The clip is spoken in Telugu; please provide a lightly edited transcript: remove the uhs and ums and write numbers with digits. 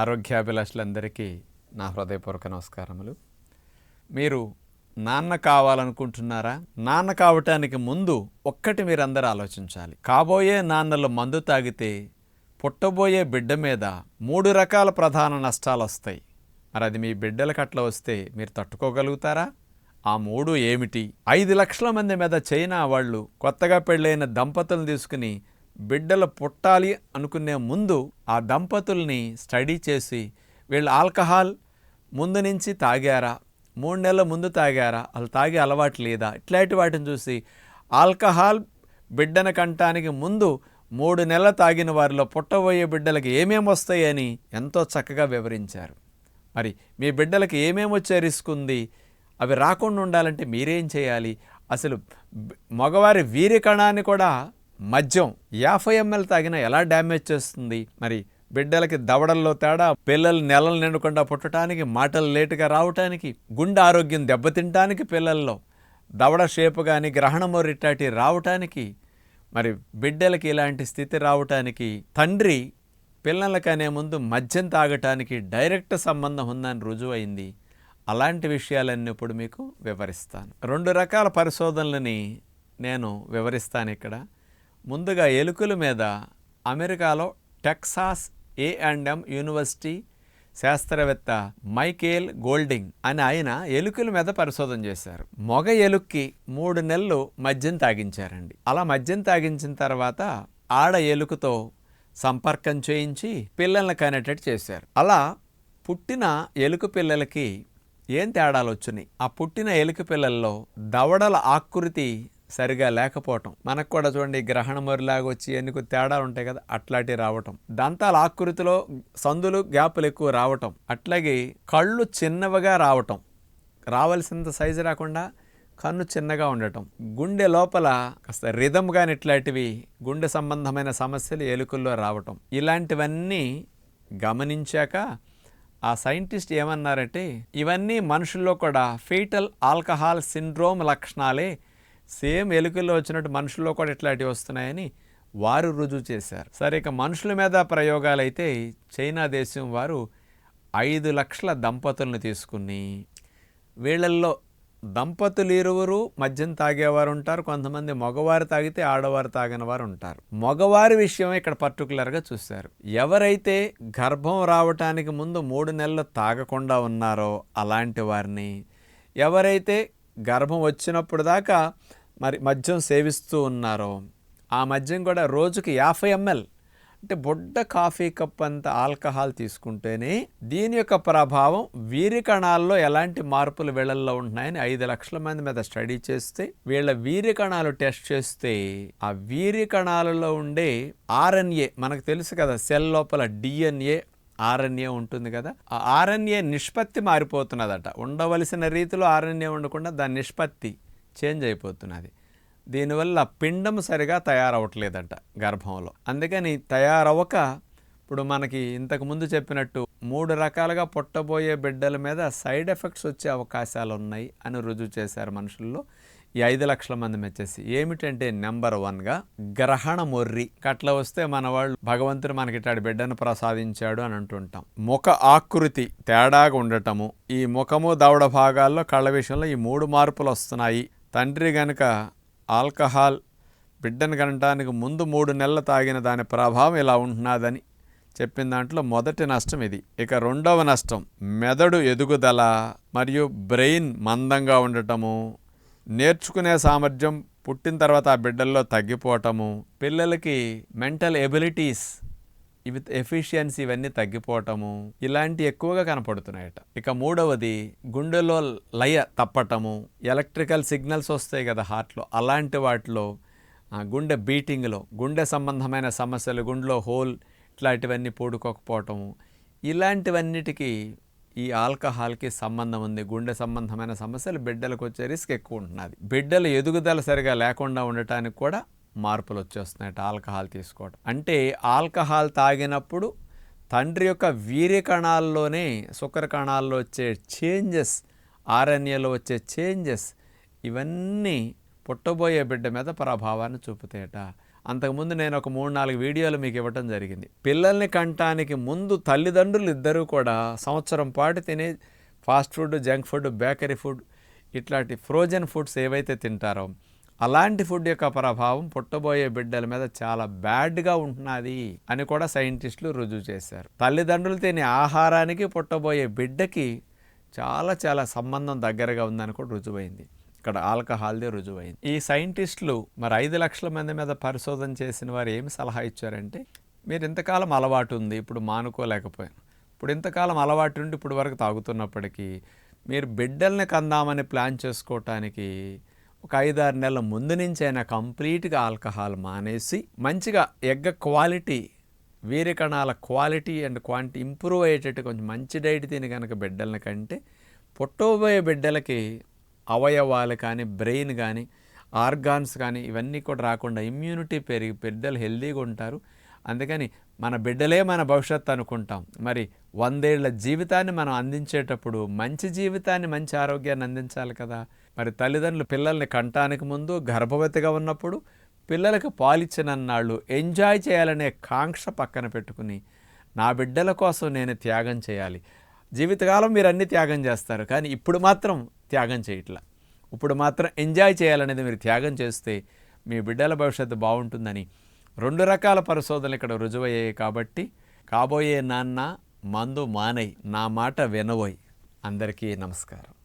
ఆరోగ్యాభిలాషులందరికీ నా హృదయపూర్వక నమస్కారములు. మీరు నాన్న కావాలనుకుంటున్నారా? నాన్న కావటానికి ముందు ఒక్కటి మీరందరూ ఆలోచించాలి. కాబోయే నాన్నలు మందు తాగితే పుట్టబోయే బిడ్డ మీద 3 రకాల ప్రధాన నష్టాలు వస్తాయి. మరి అది మీ బిడ్డలకు అట్లా వస్తే మీరు తట్టుకోగలుగుతారా? ఆ 3 ఏమిటి? 5 లక్షల మంది మీద చైనా వాళ్ళు కొత్తగా పెళ్ళైన దంపతులను తీసుకుని బిడ్డలు పుట్టాలి అనుకునే ముందు ఆ దంపతుల్ని స్టడీ చేసి వీళ్ళు ఆల్కహాల్ ముందు నుంచి తాగారా, 3 నెలల ముందు తాగారా, వాళ్ళు తాగే అలవాటు లేదా, ఇట్లాంటి వాటిని చూసి ఆల్కహాల్ బిడ్డను కంటానికి ముందు 3 నెలలు తాగిన వారిలో పుట్టబోయే బిడ్డలకి ఏమేమి వస్తాయని ఎంతో చక్కగా వివరించారు. మరి మీ బిడ్డలకి ఏమేమి వచ్చే రిస్క్ ఉంది, అవి రాకుండా ఉండాలంటే మీరేం చేయాలి? అసలు మగవారి వీర్య కణాన్ని కూడా మద్యం 50 ml తాగినా ఎలా డ్యామేజ్ చేస్తుంది? మరి బిడ్డలకి దవడల్లో తేడా, పిల్లలు నెలలు నిండకుండా పుట్టడానికి, మాటలు లేటుగా రావటానికి, గుండె ఆరోగ్యం దెబ్బతింటానికి, పిల్లల్లో దవడ షేపు కానీ గ్రహణము ఇట్లాంటి రావటానికి, మరి బిడ్డలకి ఇలాంటి స్థితి రావటానికి తండ్రి పిల్లలకనే ముందు మద్యం తాగటానికి డైరెక్ట్ సంబంధం ఉందని రుజువైంది. అలాంటి విషయాలన్నీ ఇప్పుడు మీకు వివరిస్తాను. 2 రకాల పరిశోధనలని నేను వివరిస్తాను ఇక్కడ. ముందుగా ఎలుకల మీద అమెరికాలో టెక్సాస్ A&M యూనివర్సిటీ శాస్త్రవేత్త మైకేల్ గోల్డింగ్ అని ఆయన ఎలుకల మీద పరిశోధన చేశారు. మగ ఎలుక్కి 3 నెలలు మద్యం తాగించారండి. అలా మద్యం తాగించిన తర్వాత ఆడ ఎలుకతో సంపర్కం చేయించి పిల్లల్ని కనేటట్టు చేశారు. అలా పుట్టిన ఎలుక పిల్లలకి ఏం తేడాలు వచ్చినాయి? ఆ పుట్టిన ఎలుక పిల్లల్లో దవడల ఆకృతి సరిగా లేకపోవటం, మనకు కూడా చూడండి గ్రహణమరిలాగా వచ్చి ఎన్నిక తేడాలు ఉంటాయి కదా, అట్లాంటివి రావటం, దంతాల ఆకృతిలో సందులు గ్యాపులు ఎక్కువ రావటం, అట్లాగే కళ్ళు చిన్నవిగా రావటం, రావాల్సినంత సైజు రాకుండా కన్ను చిన్నగా ఉండటం, గుండె లోపల కాస్త రిధమ్ కానీ ఇట్లాంటివి గుండె సంబంధమైన సమస్యలు ఎలుకల్లో రావటం, ఇలాంటివన్నీ గమనించాక ఆ సైంటిస్ట్ ఏమన్నారంటే ఇవన్నీ మనుషుల్లో కూడా ఫీటల్ ఆల్కహాల్ సిండ్రోమ్ లక్షణాలే, సేమ్ ఎలుకల్లో వచ్చినట్టు మనుషుల్లో కూడా ఇట్లాంటివి వస్తున్నాయని వారు రుజువు చేశారు. సరే, ఇక మనుషుల మీద ప్రయోగాలైతే చైనా దేశం వారు 5 లక్షల దంపతులను తీసుకుని వీళ్ళల్లో దంపతులు ఇరువురు మద్యం తాగేవారు ఉంటారు, కొంతమంది మగవారు తాగితే ఆడవారు తాగిన వారు ఉంటారు. మగవారి విషయం ఇక్కడ పర్టికులర్గా చూశారు. ఎవరైతే గర్భం రావటానికి ముందు 3 నెలలు తాగకుండా ఉన్నారో అలాంటి వారిని, ఎవరైతే గర్భం వచ్చినప్పుడు దాకా మరి మద్యం సేవిస్తూ ఉన్నారో ఆ మద్యం కూడా రోజుకి 50 ml అంటే బొడ్డ కాఫీ కప్ అంత ఆల్కహాల్ తీసుకుంటేనే దీని యొక్క ప్రభావం వీర్య కణాల్లో ఎలాంటి మార్పులు వీళ్ళల్లో ఉంటున్నాయని 5 లక్షల మంది మీద స్టడీ చేస్తే, వీళ్ళ వీర్య కణాలు టెస్ట్ చేస్తే ఆ వీర్య కణాలలో ఉండే RNA, మనకు తెలుసు కదా సెల్ లోపల DNA RNA ఉంటుంది కదా, ఆ RNA నిష్పత్తి మారిపోతున్నదట. ఉండవలసిన రీతిలో RNA ఉండకుండా దాని నిష్పత్తి చేంజ్ అయిపోతున్నది. దీనివల్ల పిండం సరిగా తయారవట్లేదట గర్భంలో. అందుకని తయారవ్వక ఇప్పుడు మనకి ఇంతకుముందు చెప్పినట్టు 3 రకాలుగా పుట్టబోయే బిడ్డల మీద సైడ్ ఎఫెక్ట్స్ వచ్చే అవకాశాలు ఉన్నాయి అని రుజువు చేశారు మనుషుల్లో. ఈ 5 లక్షల మంది మెచ్చేసి ఏమిటంటే నెంబర్ 1గా గ్రహణ మొర్రి. కట్ల వస్తే మన వాళ్ళు భగవంతుడు మనకి ఇట్లాంటి బిడ్డను ప్రసాదించాడు అని అంటుంటాం. ముఖ ఆకృతి తేడాగా ఉండటము, ఈ ముఖము దవడ భాగాల్లో కళ్ళ విషయంలో ఈ 3 మార్పులు వస్తున్నాయి. తండ్రి గనుక ఆల్కహాల్ బిడ్డను కనటానికి ముందు 3 నెలలు తాగిన దాని ప్రభావం ఇలా ఉంటున్నదని చెప్పిన దాంట్లో మొదటి నష్టం ఇది. ఇక రెండవ నష్టం మెదడు ఎదుగుదల మరియు బ్రెయిన్ మందంగా ఉండటము, నేర్చుకునే సామర్థ్యం పుట్టిన తర్వాత ఆ బిడ్డల్లో తగ్గిపోవటము, పిల్లలకి మెంటల్ ఎబిలిటీస్ ఇవి ఎఫిషియన్సీ ఇవన్నీ తగ్గిపోవటము, ఇలాంటి ఎక్కువగా కనపడుతున్నాయట. ఇక మూడవది గుండెలో లయ తప్పటము, ఎలక్ట్రికల్ సిగ్నల్స్ వస్తాయి కదా హార్ట్లో, అలాంటి వాటిలో గుండె బీటింగ్లో గుండె సంబంధమైన సమస్యలు, గుండెలో హోల్ ఇట్లాంటివన్నీ పూడుకోకపోవటము, ఇలాంటివన్నిటికీ ఈ ఆల్కహాల్కి సంబంధం ఉంది. గుండె సంబంధమైన సమస్యలు బిడ్డలకు వచ్చే రిస్క్ ఎక్కువ ఉంటున్నది. బిడ్డల ఎదుగుదల సరిగా లేకుండా ఉండటానికి కూడా మార్పులు వచ్చేస్తున్నాయట ఆల్కహాల్ తీసుకోవడం. అంటే ఆల్కహాల్ తాగినప్పుడు తండ్రి యొక్క వీర్య కణాల్లోనే శుక్ర కణాల్లో వచ్చే చేంజెస్, RNAలో వచ్చే చేంజెస్, ఇవన్నీ పుట్టబోయే బిడ్డ మీద ప్రభావాన్ని చూపుతాయట. అంతకుముందు నేను ఒక 3-4 వీడియోలు మీకు ఇవ్వటం జరిగింది. పిల్లల్ని కంటానికి ముందు తల్లిదండ్రులు ఇద్దరూ కూడా సంవత్సరం పాటు తినే fast food, junk food, bakery food ఇట్లాంటి ఫ్రోజన్ ఫుడ్స్ ఏవైతే తింటారో అలాంటి ఫుడ్ యొక్క ప్రభావం పుట్టబోయే బిడ్డల మీద చాలా బ్యాడ్గా ఉంటున్నది అని కూడా సైంటిస్టులు రుజువు చేశారు. తల్లిదండ్రులు తినే ఆహారానికి పుట్టబోయే బిడ్డకి చాలా చాలా సంబంధం దగ్గరగా ఉందని కూడా రుజువైంది. ఇక్కడ ఆల్కహాల్దే రుజువైంది. ఈ సైంటిస్టులు మరి 5 లక్షల మంది మీద పరిశోధన చేసిన వారు ఏమి సలహా ఇచ్చారంటే, మీరు ఇంతకాలం అలవాటు ఉంది, ఇప్పుడు మానుకోలేకపోయాను, ఇప్పుడు ఇంతకాలం అలవాటు ఉండి ఇప్పుడు వరకు తాగుతున్నప్పటికీ మీరు బిడ్డల్ని కందామని ప్లాన్ చేసుకోవటానికి ఒక 5-6 నెలల ముందు నుంచి అయినా కంప్లీట్గా ఆల్కహాల్ మానేసి మంచిగా ఎగ్ క్వాలిటీ, వీర్య కణాల క్వాలిటీ అండ్ క్వాంటిటీ ఇంప్రూవ్ అయ్యేటట్టు కొంచెం మంచి డైట్ తిని కనుక బిడ్డల్ని కంటే పుట్టబోయే బిడ్డలకి అవయవాలు కానీ, బ్రెయిన్ కానీ, ఆర్గాన్స్ కానీ ఇవన్నీ కూడా రాకుండా ఇమ్యూనిటీ పెరిగి బిడ్డలు హెల్దీగా ఉంటారు. అందుకని మన బిడ్డలే మన భవిష్యత్తు అనుకుంటాం. మరి 100 ఏళ్ల జీవితాన్ని మనం అందించేటప్పుడు మంచి జీవితాన్ని, మంచి ఆరోగ్యాన్ని అందించాలి కదా. మరి తల్లిదండ్రులు పిల్లల్ని కంటానికి ముందు, గర్భవతిగా ఉన్నప్పుడు, పిల్లలకు పాలిచ్చినన్నాళ్ళు ఎంజాయ్ చేయాలనే కాంక్ష పక్కన పెట్టుకుని నా బిడ్డల కోసం నేను త్యాగం చేయాలి. జీవితకాలం మీరు అన్నీ త్యాగం చేస్తారు, కానీ ఇప్పుడు మాత్రం త్యాగం చేయట్లా. ఇప్పుడు మాత్రం ఎంజాయ్ చేయాలనేది మీరు త్యాగం చేస్తే మీ బిడ్డల భవిష్యత్తు బాగుంటుందని 2 రకాల పరిశోధనలు ఇక్కడ రుజువయ్యాయి. కాబట్టి కాబోయే నాన్న మందు మానై, నా మాట వినవోయ్. అందరికీ నమస్కారం.